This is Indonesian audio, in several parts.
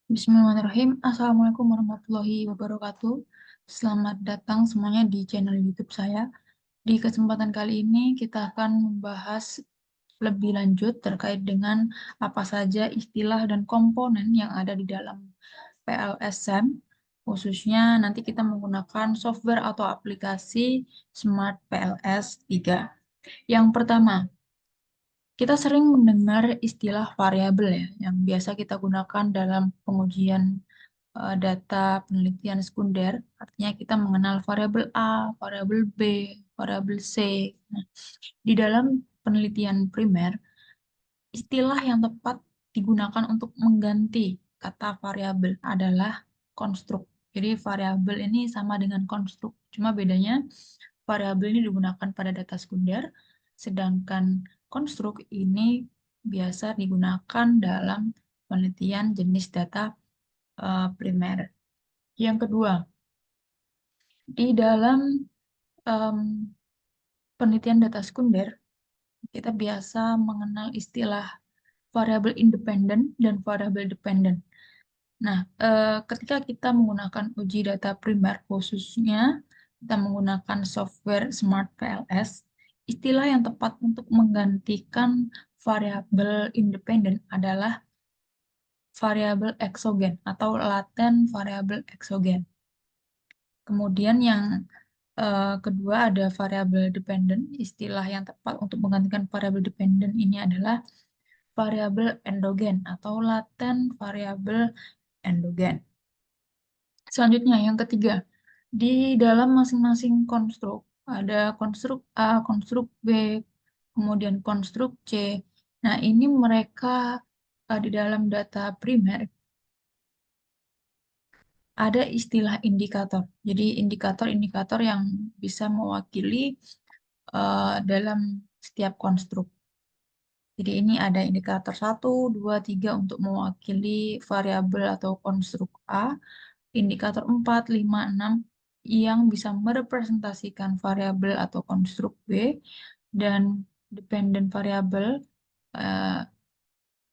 Bismillahirrahmanirrahim. Assalamualaikum warahmatullahi wabarakatuh. Selamat datang semuanya di channel YouTube saya. Di kesempatan kali ini kita akan membahas lebih lanjut terkait dengan apa saja istilah dan komponen yang ada di dalam PLSM. Khususnya nanti kita menggunakan software atau aplikasi Smart PLS 3. Yang pertama, kita sering mendengar istilah variabel ya, yang biasa kita gunakan dalam pengujian data penelitian sekunder. Artinya kita mengenal variabel A, variabel B, variabel C. Nah, di dalam penelitian primer, istilah yang tepat digunakan untuk mengganti kata variabel adalah konstruk. Jadi variabel ini sama dengan konstruk, cuma bedanya variabel ini digunakan pada data sekunder, sedangkan konstruk ini biasa digunakan dalam penelitian jenis data primer. Yang kedua, di dalam em, penelitian data sekunder, kita biasa mengenal istilah variabel independen dan variabel dependen. Nah, ketika kita menggunakan uji data primer, khususnya kita menggunakan software Smart PLS, istilah yang tepat untuk menggantikan variabel independen adalah variabel eksogen atau laten variabel eksogen. Kemudian yang kedua ada variabel dependen. Istilah yang tepat untuk menggantikan variabel dependen ini adalah variabel endogen atau laten variabel endogen. Selanjutnya yang ketiga, di dalam masing-masing konstruk ada konstruk A, konstruk B, kemudian konstruk C. Nah, ini mereka di dalam data primer ada istilah indikator. Jadi indikator-indikator yang bisa mewakili dalam setiap konstruk. Jadi ini ada indikator 1, 2, 3 untuk mewakili variabel atau konstruk A, indikator 4, 5, 6 yang bisa merepresentasikan variabel atau konstruk B, dan dependent variabel, eh,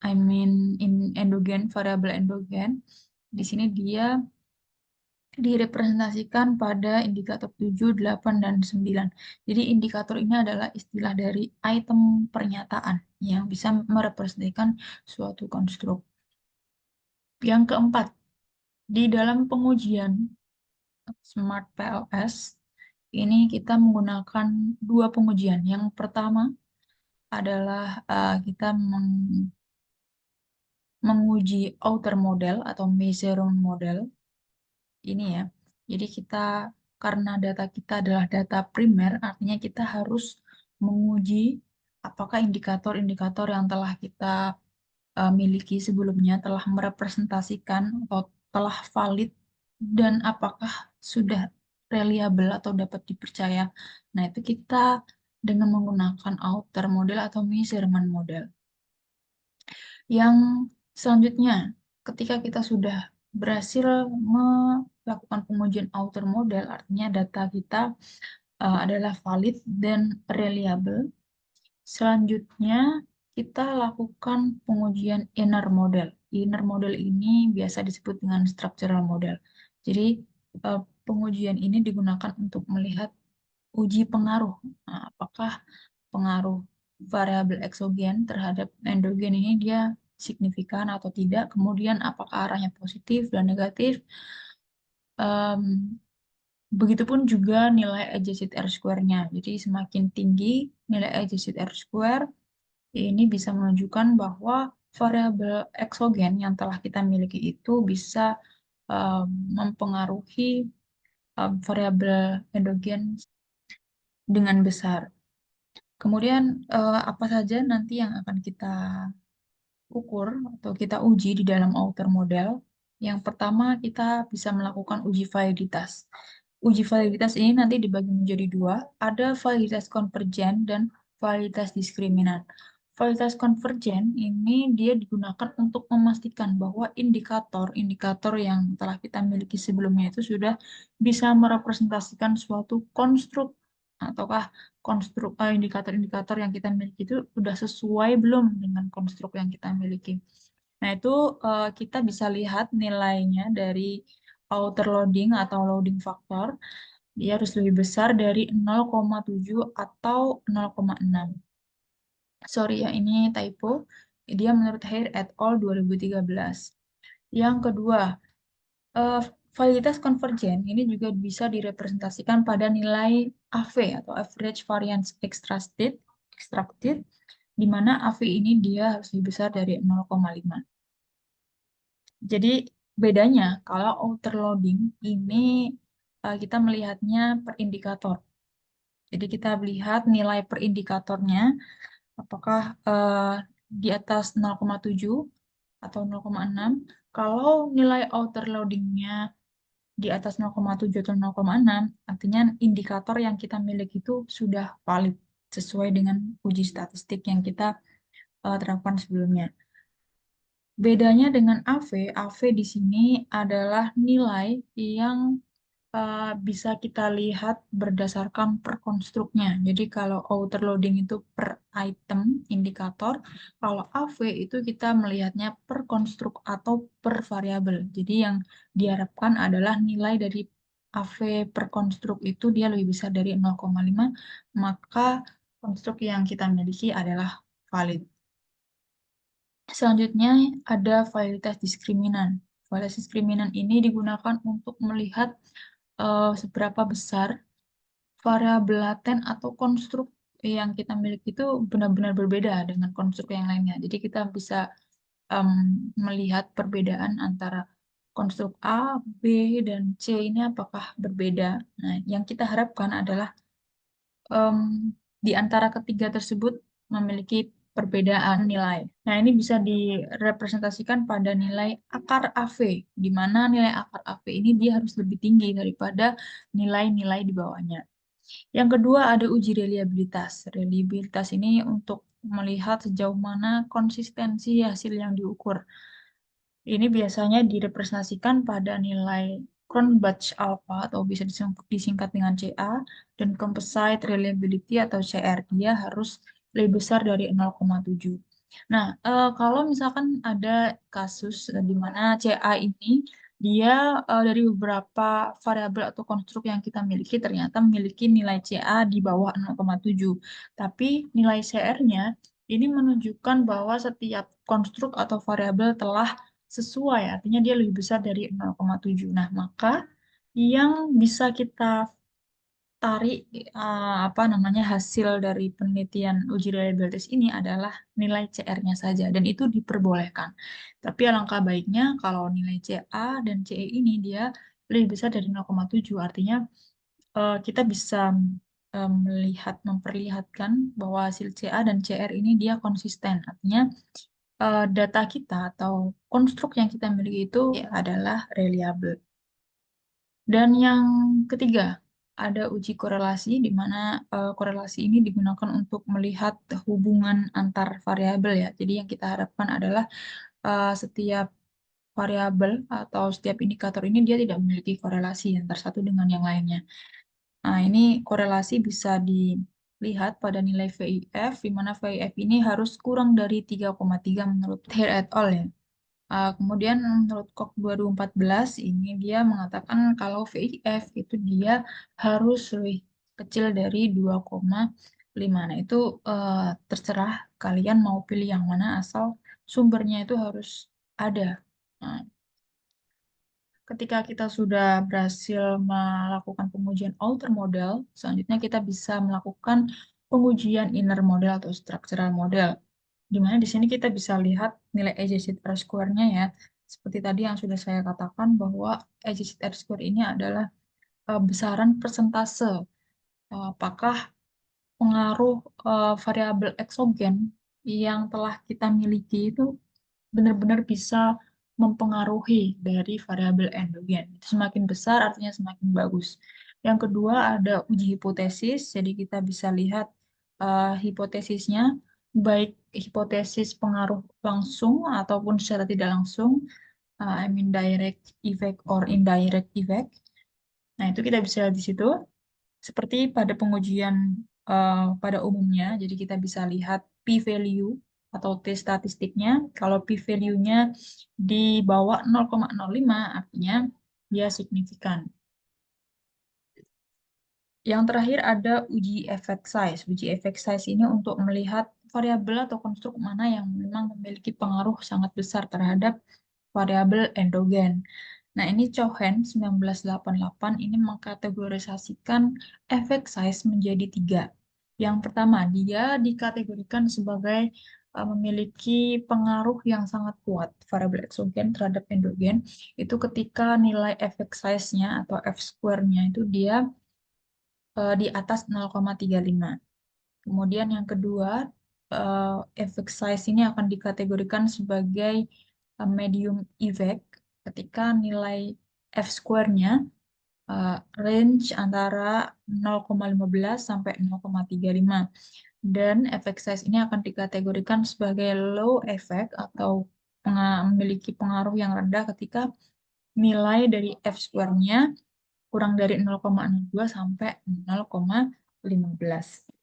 I mean endogen, variabel endogen. Di sini dia direpresentasikan pada indikator 7, 8, dan 9. Jadi indikator ini adalah istilah dari item pernyataan yang bisa merepresentasikan suatu konstruk. Yang keempat, di dalam pengujian Smart PLS, ini kita menggunakan dua pengujian. Yang pertama adalah kita menguji outer model atau measurement model. Ini ya. Jadi kita karena data kita adalah data primer, artinya kita harus menguji apakah indikator-indikator yang telah kita miliki sebelumnya telah merepresentasikan atau telah valid dan apakah sudah reliable atau dapat dipercaya. Nah, itu kita dengan menggunakan outer model atau measurement model. Yang selanjutnya, ketika kita sudah berhasil melakukan pengujian outer model, artinya data kita adalah valid dan reliable. Selanjutnya, kita lakukan pengujian inner model. Inner model ini biasa disebut dengan structural model. Jadi, pengujian ini digunakan untuk melihat uji pengaruh. Nah, apakah pengaruh variabel eksogen terhadap endogen ini dia signifikan atau tidak, kemudian apakah arahnya positif dan negatif. Begitupun juga nilai adjusted R-square-nya. Jadi semakin tinggi nilai adjusted R-square, ini bisa menunjukkan bahwa variabel eksogen yang telah kita miliki itu bisa mempengaruhi variabel endogen dengan besar. Kemudian apa saja nanti yang akan kita ukur atau kita uji di dalam outer model. Yang pertama kita bisa melakukan uji validitas. Uji validitas ini nanti dibagi menjadi dua, ada validitas konvergen dan validitas diskriminan. Validitas konvergen ini dia digunakan untuk memastikan bahwa indikator-indikator yang telah kita miliki sebelumnya itu sudah bisa merepresentasikan suatu konstruk ataukah konstruk indikator-indikator yang kita miliki itu sudah sesuai belum dengan konstruk yang kita miliki. Nah, itu kita bisa lihat nilainya dari outer loading atau loading factor. Dia harus lebih besar dari 0,7 atau 0,6. Sorry ya, ini typo. Dia menurut Hair et al. 2013. Yang kedua, eh, validitas konvergen ini juga bisa direpresentasikan pada nilai AV atau average variance extracted, di mana AV ini dia harus lebih besar dari 0,5. Jadi bedanya kalau outer loading ini kita melihatnya per indikator. Jadi kita melihat nilai per indikatornya apakah di atas 0,7 atau 0,6. Kalau nilai outer loadingnya di atas 0,7 atau 0,6, artinya indikator yang kita miliki itu sudah valid sesuai dengan uji statistik yang kita terapkan sebelumnya. Bedanya dengan AV di sini adalah nilai yang bisa kita lihat berdasarkan per konstruknya. Jadi kalau outer loading itu per item indikator, kalau AV itu kita melihatnya per konstruk atau per variabel. Jadi yang diharapkan adalah nilai dari AV per konstruk itu dia lebih besar dari 0,5, maka konstruk yang kita miliki adalah valid. Selanjutnya ada validitas diskriminan. Validitas diskriminan ini digunakan untuk melihat seberapa besar variabel laten atau konstruk yang kita miliki itu benar-benar berbeda dengan konstruk yang lainnya. Jadi kita bisa em, melihat perbedaan antara konstruk A, B, dan C ini apakah berbeda. Nah, yang kita harapkan adalah em, di antara ketiga tersebut memiliki perbedaan nilai. Nah, ini bisa direpresentasikan pada nilai akar AV, di mana nilai akar AV ini dia harus lebih tinggi daripada nilai-nilai di bawahnya. Yang kedua ada uji reliabilitas. Reliabilitas ini untuk melihat sejauh mana konsistensi hasil yang diukur. Ini biasanya direpresentasikan pada nilai Cronbach alpha atau bisa disingkat dengan CA dan Composite Reliability atau CR. Dia harus lebih besar dari 0,7. Nah, kalau misalkan ada kasus di mana CA ini dia dari beberapa variabel atau konstruk yang kita miliki ternyata memiliki nilai CA di bawah 0,7. Tapi nilai CR-nya ini menunjukkan bahwa setiap konstruk atau variabel telah sesuai, artinya dia lebih besar dari 0,7. Nah, maka yang bisa kita tarik apa namanya hasil dari penelitian uji reliabilitas ini adalah nilai CR-nya saja dan itu diperbolehkan. Tapi alangkah baiknya kalau nilai CA dan CE ini dia lebih besar dari 0,7, artinya kita bisa memperlihatkan bahwa hasil CA dan CR ini dia konsisten. Artinya data kita atau konstruk yang kita miliki itu ya, adalah reliable. Dan yang ketiga, ada uji korelasi, di mana korelasi ini digunakan untuk melihat hubungan antar variabel ya. Jadi yang kita harapkan adalah setiap variabel atau setiap indikator ini dia tidak memiliki korelasi antara satu dengan yang lainnya. Nah, ini korelasi bisa dilihat pada nilai VIF, di mana VIF ini harus kurang dari 3,3 menurut Hare et al. Ya. Kemudian menurut KOK 2014 ini dia mengatakan kalau VIF itu dia harus lebih kecil dari 2,5. Nah, itu terserah kalian mau pilih yang mana asal sumbernya itu harus ada. Nah, ketika kita sudah berhasil melakukan pengujian outer model, selanjutnya kita bisa melakukan pengujian inner model atau structural model. Di mana di sini kita bisa lihat nilai adjusted R-square-nya ya. Seperti tadi yang sudah saya katakan bahwa adjusted R-square ini adalah besaran persentase. Apakah pengaruh variabel eksogen yang telah kita miliki itu benar-benar bisa mempengaruhi dari variabel endogen. Itu semakin besar artinya semakin bagus. Yang kedua ada uji hipotesis, jadi kita bisa lihat hipotesisnya, baik hipotesis pengaruh langsung ataupun secara tidak langsung, I mean direct effect or indirect effect. Nah, itu kita bisa lihat di situ. Seperti pada pengujian pada umumnya, jadi kita bisa lihat p-value atau T statistiknya. Kalau p-value-nya di bawah 0,05 artinya dia signifikan. Yang terakhir ada uji effect size. Uji effect size ini untuk melihat variabel atau konstruk mana yang memang memiliki pengaruh sangat besar terhadap variabel endogen. Nah, ini Cohen 1988 ini mengkategorisasikan effect size menjadi 3. Yang pertama, dia dikategorikan sebagai memiliki pengaruh yang sangat kuat variabel eksogen terhadap endogen. Itu ketika nilai effect size-nya atau F-square-nya itu dia di atas 0,35. Kemudian yang kedua, effect size ini akan dikategorikan sebagai medium effect ketika nilai F-square-nya range antara 0,15 sampai 0,35. Dan effect size ini akan dikategorikan sebagai low effect atau memiliki pengaruh yang rendah ketika nilai dari F-square-nya kurang dari 0,02 sampai 0,15.